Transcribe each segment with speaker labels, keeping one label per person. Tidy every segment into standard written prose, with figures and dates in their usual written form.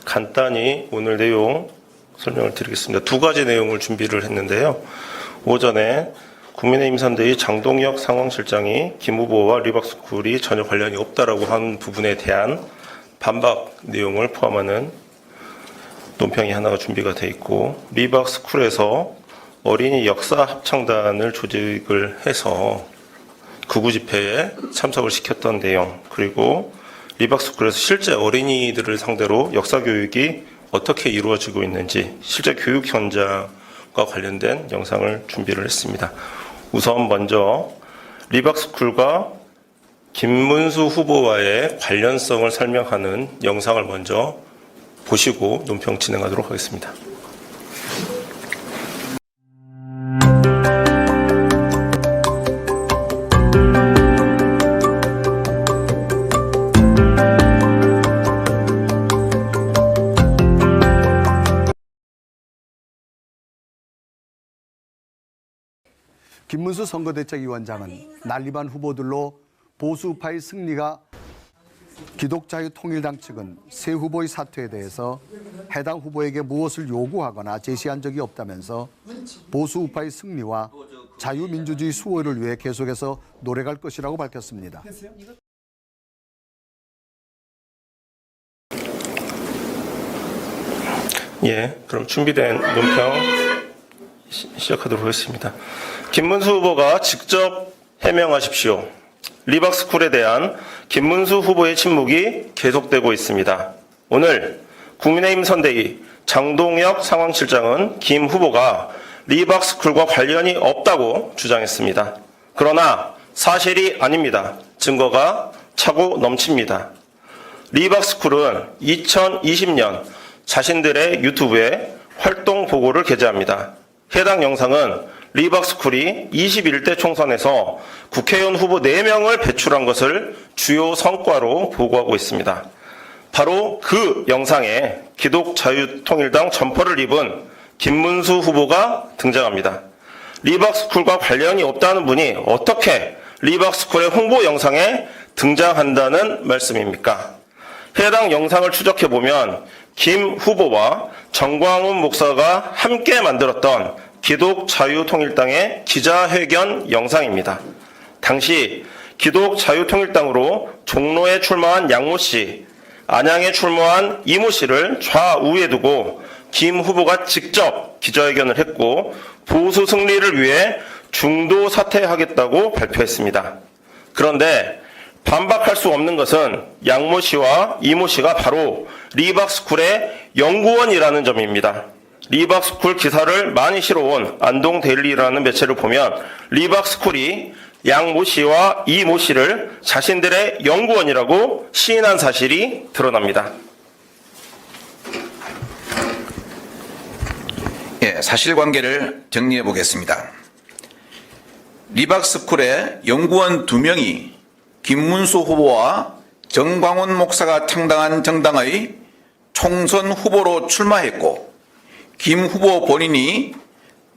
Speaker 1: 간단히 오늘 내용 설명을 드리겠습니다. 두 가지 내용을 준비를 했는데요. 오전에 국민의힘 선대위 장동혁 상황실장이 김 후보와 리박스쿨이 전혀 관련이 없다라고 한 부분에 대한 반박 내용을 포함하는 논평이 하나가 준비가 돼 있고, 리박스쿨에서 어린이 역사 합창단을 조직을 해서 극우 집회에 참석을 시켰던 내용, 그리고 리박스쿨에서 실제 어린이들을 상대로 역사 교육이 어떻게 이루어지고 있는지 실제 교육 현장과 관련된 영상을 준비를 했습니다. 우선 먼저 리박스쿨과 김문수 후보와의 관련성을 설명하는 영상을 먼저 보시고 논평 진행하도록 하겠습니다.
Speaker 2: 김문수 선거대책위원장은 난립한 후보들로 보수파의 승리가 기독자유통일당 측은 세 후보의 사퇴에 대해서 해당 후보에게 무엇을 요구하거나 제시한 적이 없다면서 보수우파의 승리와 자유민주주의 수호를 위해 계속해서 노력할 것이라고 밝혔습니다.
Speaker 1: 그럼 준비된 논평 시작하도록 하겠습니다. 김문수 후보가 직접 해명하십시오. 리박스쿨에 대한 김문수 후보의 침묵이 계속되고 있습니다. 오늘 국민의힘 선대위 장동혁 상황실장은 김 후보가 리박스쿨과 관련이 없다고 주장했습니다. 그러나 사실이 아닙니다. 증거가 차고 넘칩니다. 리박스쿨은 2020년 자신들의 유튜브에 활동 보고를 게재합니다. 해당 영상은 리박스쿨이 21대 총선에서 국회의원 후보 4명을 배출한 것을 주요 성과로 보고하고 있습니다. 바로 그 영상에 기독자유통일당 점퍼를 입은 김문수 후보가 등장합니다. 리박스쿨과 관련이 없다는 분이 어떻게 리박스쿨의 홍보 영상에 등장한다는 말씀입니까? 해당 영상을 추적해보면 김 후보와 정광훈 목사가 함께 만들었던 기독자유통일당의 기자회견 영상입니다. 당시 기독자유통일당으로 종로에 출마한 양모 씨, 안양에 출마한 이모 씨를 좌우에 두고 김 후보가 직접 기자회견을 했고 보수 승리를 위해 중도 사퇴하겠다고 발표했습니다. 그런데 반박할 수 없는 것은 양모 씨와 이모 씨가 바로 리박스쿨의 연구원이라는 점입니다. 리박스쿨 기사를 많이 실어온 안동데일리라는 매체를 보면 리박스쿨이 양모 씨와 이모 씨를 자신들의 연구원이라고 시인한 사실이 드러납니다.
Speaker 3: 사실관계를 정리해 보겠습니다. 리박스쿨의 연구원 2명이 김문수 후보와 정광훈 목사가 창당한 정당의 총선 후보로 출마했고, 김 후보 본인이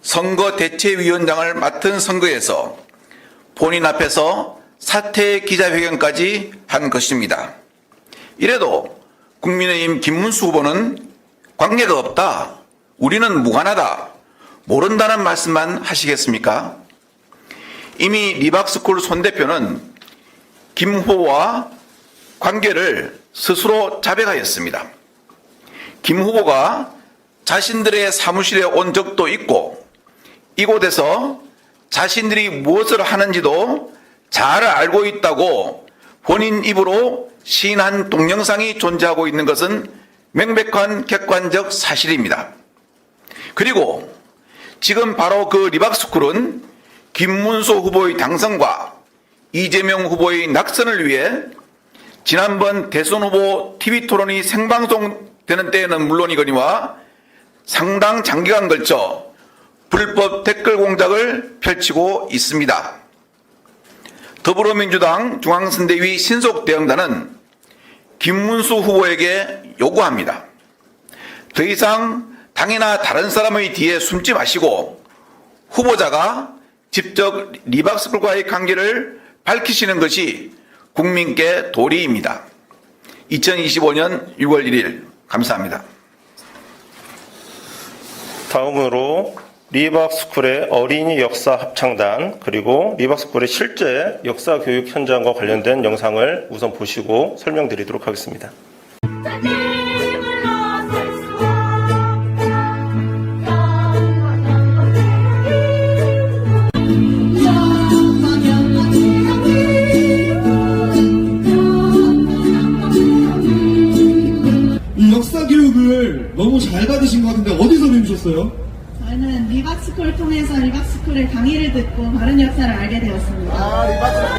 Speaker 3: 선거대책위원장을 맡은 선거에서 본인 앞에서 사퇴 기자회견까지 한 것입니다. 이래도 국민의힘 김문수 후보는 관계가 없다, 우리는 무관하다, 모른다는 말씀만 하시겠습니까? 이미 리박스쿨 손 대표는 김 후보와 관계를 스스로 자백하였습니다. 김 후보가 자신들의 사무실에 온 적도 있고 이곳에서 자신들이 무엇을 하는지도 잘 알고 있다고 본인 입으로 시인한 동영상이 존재하고 있는 것은 명백한 객관적 사실입니다. 그리고 지금 바로 그 리박스쿨은 김문수 후보의 당선과 이재명 후보의 낙선을 위해 지난번 대선 후보 TV토론이 생방송되는 때에는 물론이거니와 상당 장기간 걸쳐 불법 댓글 공작을 펼치고 있습니다. 더불어민주당 중앙선대위 신속대응단은 김문수 후보에게 요구합니다. 더 이상 당이나 다른 사람의 뒤에 숨지 마시고 후보자가 직접 리박스쿨과의 관계를 밝히시는 것이 국민께 도리입니다. 2025년 6월 1일 감사합니다.
Speaker 1: 다음으로 리박스쿨의 어린이 역사 합창단 그리고 리박스쿨의 실제 역사 교육 현장과 관련된 영상을 우선 보시고 설명드리도록 하겠습니다.
Speaker 4: 이 역사 교육을 너무 잘 받으신 것 같은데 어디서 배우셨어요?
Speaker 5: 저는 리박스쿨을 통해서 리박스쿨의 강의를 듣고 바른 역사를 알게 되었습니다.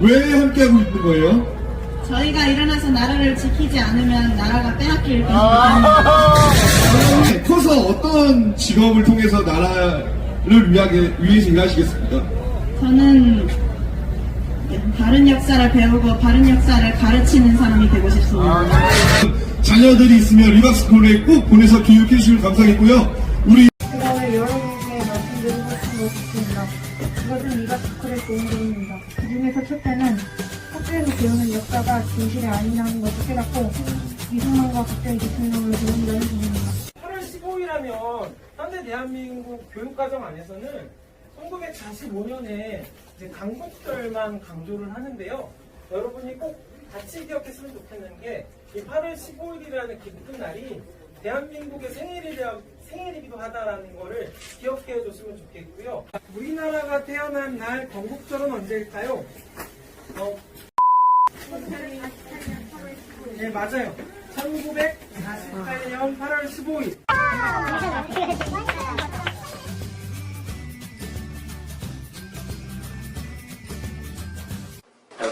Speaker 4: 왜 함께하고 있는 거예요?
Speaker 5: 저희가 일어나서 나라를 지키지 않으면 나라가 빼앗길 것입니다.
Speaker 4: 커서 어떤 직업을 통해서 나라를 위해서 일하시겠습니까?
Speaker 5: 저는 바른 역사를 배우고 바른 역사를 가르치는 사람이 되고 싶습니다.
Speaker 4: 자녀들이 있으면 리박스쿨에 꼭 보내서 교육해 주시면 감사하겠고요. 우리
Speaker 6: 그다음에 여러분에게 말씀드리고 싶은 것이 있습니다. 이것은 리박스쿨의 도움입니다. 그 중에서 첫째는 학교에서 배우는 역사가 진실이 아니라는 것을 깨닫고 이승만과 박정희 대통령을 배운다는 점입니다.
Speaker 7: 8월 15일하면 현대 대한민국 교육과정 안에서는 1945년에 이제 강복절만 강조를 하는데요. 여러분이 꼭 같이 기억했으면 좋겠는 게 이 8월 15일이라는 기쁜 날이 대한민국의 생일이기도 하다라는 거를 기억해 줬으면 좋겠고요. 우리나라가 태어난 날 건국절은 언제일까요? 네, 맞아요. 1948년 8월 15일.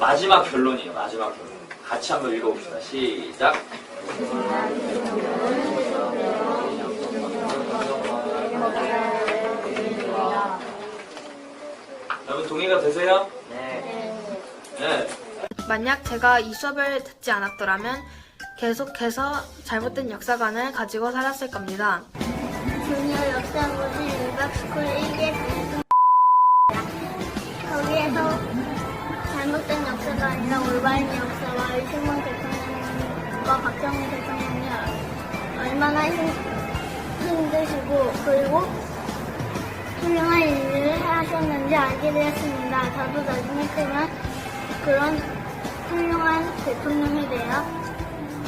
Speaker 8: 마지막 결론이에요. 마지막 결론. 같이 한번 읽어봅시다. 시작. 여러분 동의가 되세요? 네.
Speaker 9: 만약 제가 이 수업을 듣지 않았더라면 계속해서 잘못된 역사관을 가지고 살았을 겁니다.
Speaker 10: 주니어 역사고시 리박스쿨 1기 거기에서 잘못된 역사가 아니라 올바른 역사와 이승만 대통령과 박정희 대통령이 얼마나 힘드시고 그리고 훌륭한 일을 하셨는지 알게 되었습니다. 저도 나중에 크면 그런 훌륭한 대통령이 되어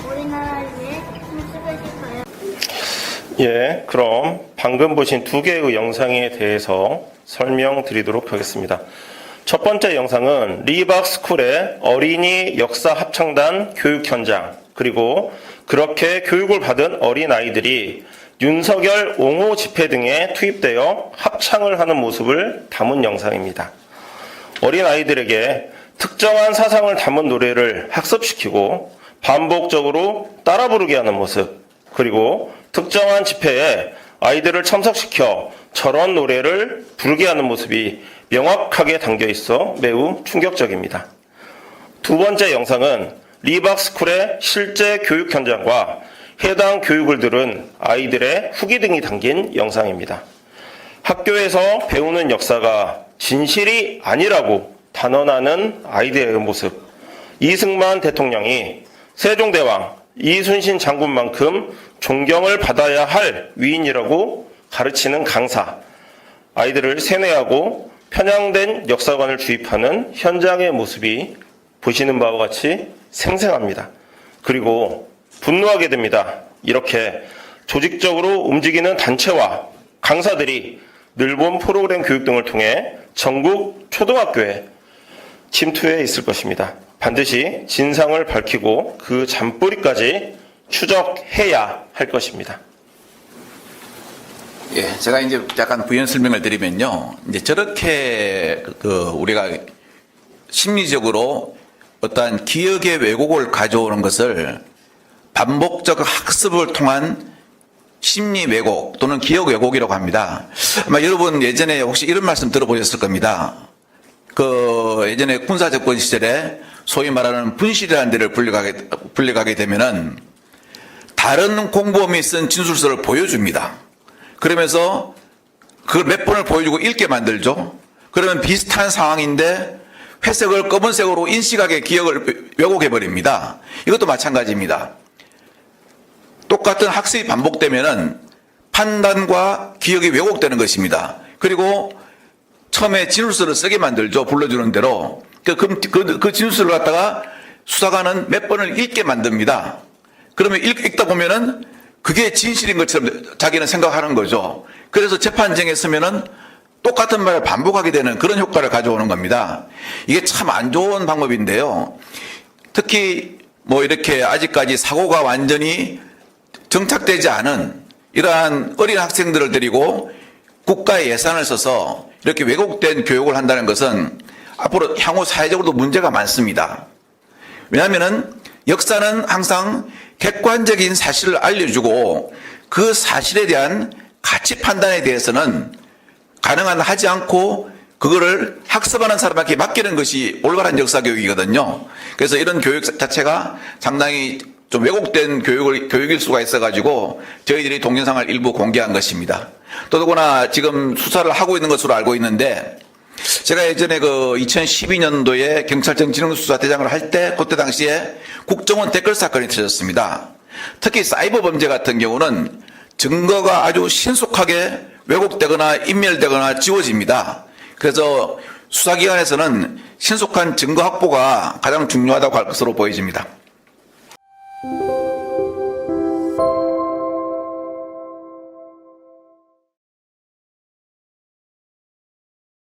Speaker 10: 우리나라를 위해 힘쓰고 싶어요.
Speaker 1: 예, 그럼 방금 보신 두 개의 영상에 대해서 설명드리도록 하겠습니다. 첫 번째 영상은 리박스쿨의 어린이 역사 합창단 교육 현장, 그리고 그렇게 교육을 받은 어린아이들이 윤석열 옹호 집회 등에 투입되어 합창을 하는 모습을 담은 영상입니다. 어린아이들에게 특정한 사상을 담은 노래를 학습시키고 반복적으로 따라 부르게 하는 모습, 그리고 특정한 집회에 아이들을 참석시켜 저런 노래를 부르게 하는 모습이 명확하게 담겨 있어 매우 충격적입니다. 두 번째 영상은 리박스쿨의 실제 교육 현장과 해당 교육을 들은 아이들의 후기 등이 담긴 영상입니다. 학교에서 배우는 역사가 진실이 아니라고 단언하는 아이들의 모습, 이승만 대통령이 세종대왕, 이순신 장군만큼 존경을 받아야 할 위인이라고 가르치는 강사, 아이들을 세뇌하고 편향된 역사관을 주입하는 현장의 모습이 보시는 바와 같이 생생합니다. 그리고 분노하게 됩니다. 이렇게 조직적으로 움직이는 단체와 강사들이 늘본 프로그램 교육 등을 통해 전국 초등학교에 침투해 있을 것입니다. 반드시 진상을 밝히고 그 잔뿌리까지 추적해야 할 것입니다.
Speaker 3: 예, 제가 이제 약간 부연 설명을 드리면요. 이제 저렇게 우리가 심리적으로 어떠한 기억의 왜곡을 가져오는 것을 반복적 학습을 통한 심리 왜곡 또는 기억 왜곡이라고 합니다. 아마 여러분 예전에 혹시 이런 말씀 들어보셨을 겁니다. 예전에 군사정권 시절에 소위 말하는 분실이라는 데를 불려가게 되면은 다른 공범이 쓴 진술서를 보여줍니다. 그러면서 그걸 몇 번을 보여주고 읽게 만들죠. 그러면 비슷한 상황인데 회색을 검은색으로 인식하게 기억을 왜곡해버립니다. 이것도 마찬가지입니다. 똑같은 학습이 반복되면은 판단과 기억이 왜곡되는 것입니다. 그리고 처음에 진술서를 쓰게 만들죠. 불러주는 대로. 그 진술서를 갖다가 수사관은 몇 번을 읽게 만듭니다. 그러면 읽다 보면은 그게 진실인 것처럼 자기는 생각하는 거죠. 그래서 재판정에 서면은 똑같은 말을 반복하게 되는 그런 효과를 가져오는 겁니다. 이게 참 안 좋은 방법인데요. 특히 뭐 이렇게 아직까지 사고가 완전히 정착되지 않은 이러한 어린 학생들을 데리고 국가의 예산을 써서 이렇게 왜곡된 교육을 한다는 것은 앞으로 향후 사회적으로도 문제가 많습니다. 왜냐하면은 역사는 항상 객관적인 사실을 알려주고 그 사실에 대한 가치 판단에 대해서는 가능한 하지 않고 그거를 학습하는 사람에게 맡기는 것이 올바른 역사 교육이거든요. 그래서 이런 교육 자체가 상당히 좀 왜곡된 교육일 수가 있어가지고 저희들이 동영상을 일부 공개한 것입니다. 더더구나 지금 수사를 하고 있는 것으로 알고 있는데 제가 예전에 그 2012년도에 경찰청 지능수사대장을 할 때 그때 당시에 국정원 댓글 사건이 터졌습니다. 특히 사이버 범죄 같은 경우는 증거가 아주 신속하게 왜곡되거나 인멸되거나 지워집니다. 그래서 수사기관에서는 신속한 증거 확보가 가장 중요하다고 할 것으로 보여집니다.